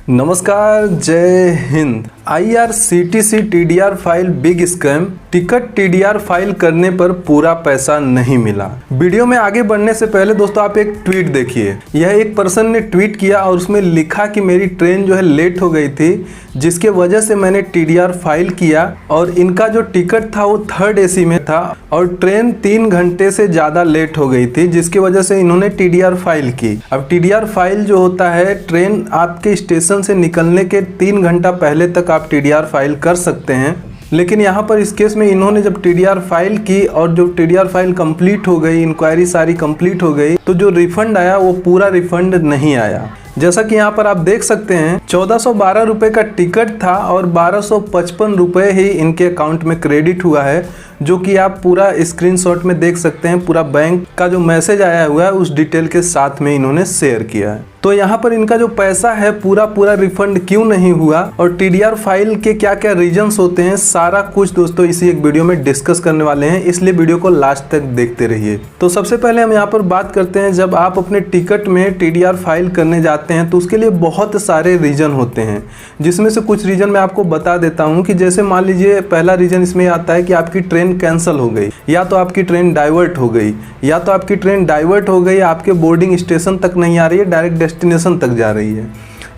नमस्कार, जय Hind. IRCTC TDR file big scam, ticket TDR file करने पर पूरा पैसा नहीं मिला। वीडियो में आगे बढ़ने से पहले दोस्तों आप एक ट्वीट देखिए। यह एक पर्सन ने ट्वीट किया और उसमें लिखा कि मेरी ट्रेन जो है लेट हो गई थी, जिसके वजह से मैंने TDR फाइल किया और इनका जो टिकट था वो 3rd AC में था और ट्रेन 3 घंटे से ज़्यादा लेट हो गई थी, जिसकी वजह से इन्होंने TDR फाइल की। अब TDR फाइल जो होता है, ट्रेन आपके स्टेशन से निकलने के 3 घंटा पहले तक आप TDR फाइल कर सकते हैं। लेकिन यहाँ पर इस केस में इन्होंने जब TDR फाइल की और जो TDR फाइल कंप्लीट हो गई, इंक्वायरी सारी कंप्लीट हो गई, तो जो रिफंड आया वो पूरा रिफंड नहीं आया। जैसा कि यहाँ पर आप देख सकते हैं 1412 रुपये का टिकट था और 1255 रुपये ही इनके अकाउंट में क्रेडिट हुआ है, जो कि आप पूरा स्क्रीनशॉट में देख सकते हैं। पूरा बैंक का जो मैसेज आया हुआ है उस डिटेल के साथ में इन्होंने शेयर किया है। तो यहाँ पर इनका जो पैसा है पूरा रिफंड क्यों नहीं हुआ और TDR फाइल के क्या क्या रीजंस होते हैं, सारा कुछ दोस्तों इसी एक वीडियो में डिस्कस करने वाले हैं, इसलिए वीडियो को लास्ट तक देखते रहिए। तो सबसे पहले हम यहाँ पर बात करते हैं, जब आप अपने टिकट में TDR फाइल करने जाते हैं तो उसके लिए बहुत सारे रीजन होते हैं, जिसमें से कुछ रीजन मैं आपको बता देता हूँ। कि जैसे मान लीजिए पहला रीजन इसमें आता है कि आपकी ट्रेन कैंसिल हो गई, या तो आपकी ट्रेन डाइवर्ट हो गई, आपके बोर्डिंग स्टेशन तक नहीं आ रही है, डायरेक्ट डेस्टिनेशन तक जा रही है,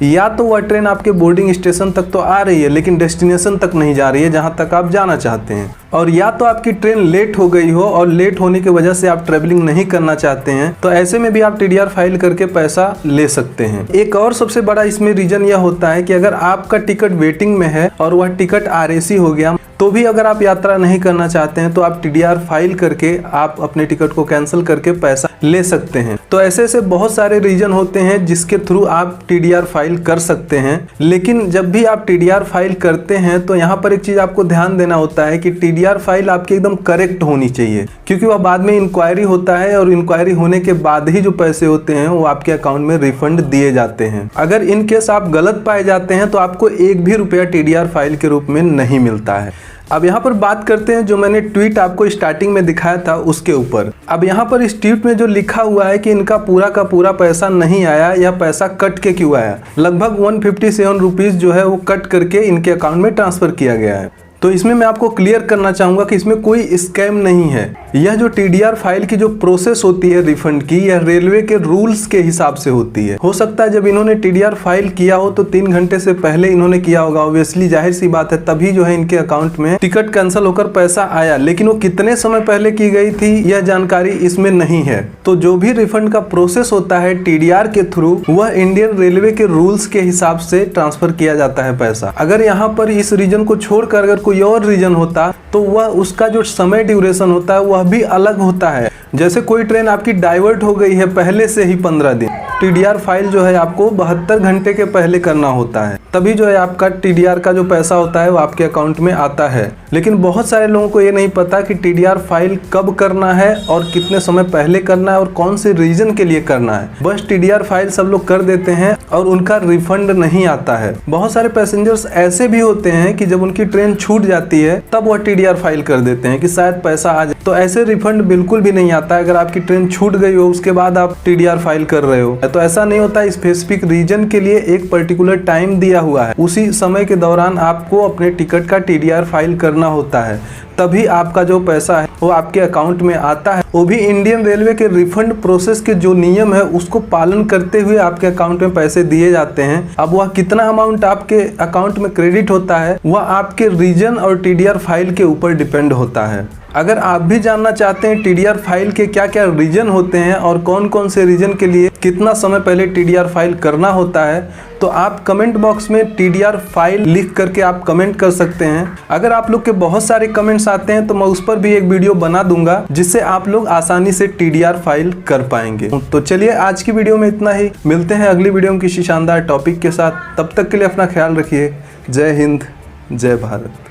या तो वह ट्रेन आपके बोर्डिंग स्टेशन तक तो आ रही है लेकिन डेस्टिनेशन तक नहीं जा रही है जहां तक आप जाना चाहते हैं, और या तो आपकी ट्रेन लेट हो गई हो और लेट होने की वजह से आप ट्रेवलिंग नहीं करना चाहते हैं। तो ऐसे में भी आप TDR फाइल करके पैसा ले सकते हैं। एक और सबसे बड़ा इसमें रीजन यह होता है कि अगर आपका टिकट वेटिंग में है और वह टिकट RAC हो गया, तो भी अगर आप यात्रा नहीं करना चाहते हैं तो आप TDR फाइल करके आप अपने टिकट को कैंसिल करके पैसा ले सकते हैं। तो ऐसे बहुत सारे रीजन होते हैं जिसके थ्रू आप TDR फाइल कर सकते हैं। लेकिन जब भी आप TDR फाइल करते हैं तो यहाँ पर एक चीज आपको ध्यान देना होता है कि TDR फाइल आपकी एकदम करेक्ट होनी चाहिए, क्योंकि वह बाद में इंक्वायरी होता है और इंक्वायरी होने के बाद ही जो पैसे होते हैं वो आपके अकाउंट में रिफंड दिए जाते हैं। अगर इन केस आप गलत पाए जाते हैं तो आपको 1 भी रुपया TDR फाइल के रूप में नहीं मिलता है। अब यहाँ पर बात करते हैं जो मैंने ट्वीट आपको स्टार्टिंग में दिखाया था उसके ऊपर। अब यहाँ पर इस ट्वीट में जो लिखा हुआ है कि इनका पूरा का पूरा पैसा नहीं आया, यह पैसा कट के क्यों आया। लगभग 157 रुपीज़ जो है वो कट करके इनके अकाउंट में ट्रांसफ़र किया गया है। तो इसमें मैं आपको क्लियर करना चाहूँगा कि इसमें कोई स्कैम नहीं है। यह जो TDR फाइल की जो प्रोसेस होती है रिफंड की, यह रेलवे के रूल्स के हिसाब से होती है। हो सकता है जब इन्होंने TDR फाइल किया हो तो 3 घंटे से पहले इन्होंने किया होगा, ऑब्वियसली जाहिर सी बात है, तभी जो है इनके अकाउंट में टिकट कैंसिल होकर पैसा आया। लेकिन वो कितने समय पहले की गई थी यह जानकारी इसमें नहीं है। तो जो भी रिफंड का प्रोसेस होता है TDR के थ्रू, वह इंडियन रेलवे के रूल्स के हिसाब से ट्रांसफर किया जाता है पैसा। अगर यहाँ पर इस रीजन को छोड़कर अगर कोई और रीजन होता तो वह उसका जो समय ड्यूरेशन होता है वह भी अलग होता है। जैसे कोई ट्रेन आपकी डाइवर्ट हो गई है पहले से ही 15 दिन, TDR फाइल जो है आपको 72 घंटे के पहले करना होता है, तभी जो है आपका TDR का जो पैसा होता है वो आपके अकाउंट में आता है। लेकिन बहुत सारे लोगों को ये नहीं पता कि TDR फाइल कब करना है और कितने समय पहले करना है और कौन से रीजन के लिए करना है। बस TDR फाइल सब लोग कर देते हैं और उनका रिफंड नहीं आता है। बहुत सारे पैसेंजर्स ऐसे भी होते हैं कि जब उनकी ट्रेन छूट जाती है तब वह TDR फाइल कर देते हैं कि शायद पैसा आ जाए। तो ऐसे रिफंड बिल्कुल भी नहीं आता है। अगर आपकी ट्रेन छूट गई हो उसके बाद आप TDR फाइल कर रहे हो तो ऐसा नहीं होता। स्पेसिफिक रीजन के लिए एक पर्टिकुलर टाइम दिया हुआ है, उसी समय के दौरान आपको अपने टिकट का TDR फाइल करना होता है, तभी आपका जो पैसा है वो आपके अकाउंट में आता है। वो भी इंडियन रेलवे के रिफंड प्रोसेस के जो नियम है उसको पालन करते हुए आपके अकाउंट में पैसे दिए जाते हैं। अब वह कितना अमाउंट आपके अकाउंट में क्रेडिट होता है वह आपके रीजन और TDR फाइल के ऊपर डिपेंड होता है। अगर आप भी जानना चाहते हैं TDR फाइल के क्या क्या रीजन होते हैं और कौन कौन से रीजन के लिए कितना समय पहले TDR फाइल करना होता है, तो आप कमेंट बॉक्स में TDR फाइल लिख करके आप कमेंट कर सकते हैं। अगर आप लोग के बहुत सारे कमेंट्स आते हैं तो मैं उस पर भी एक वीडियो बना दूंगा जिससे आप लोग आसानी से TDR फाइल कर पाएंगे। तो चलिए आज की वीडियो में इतना ही, मिलते हैं अगली वीडियो में किसी शानदार टॉपिक के साथ। तब तक के लिए अपना ख्याल रखिए। जय हिंद, जय भारत।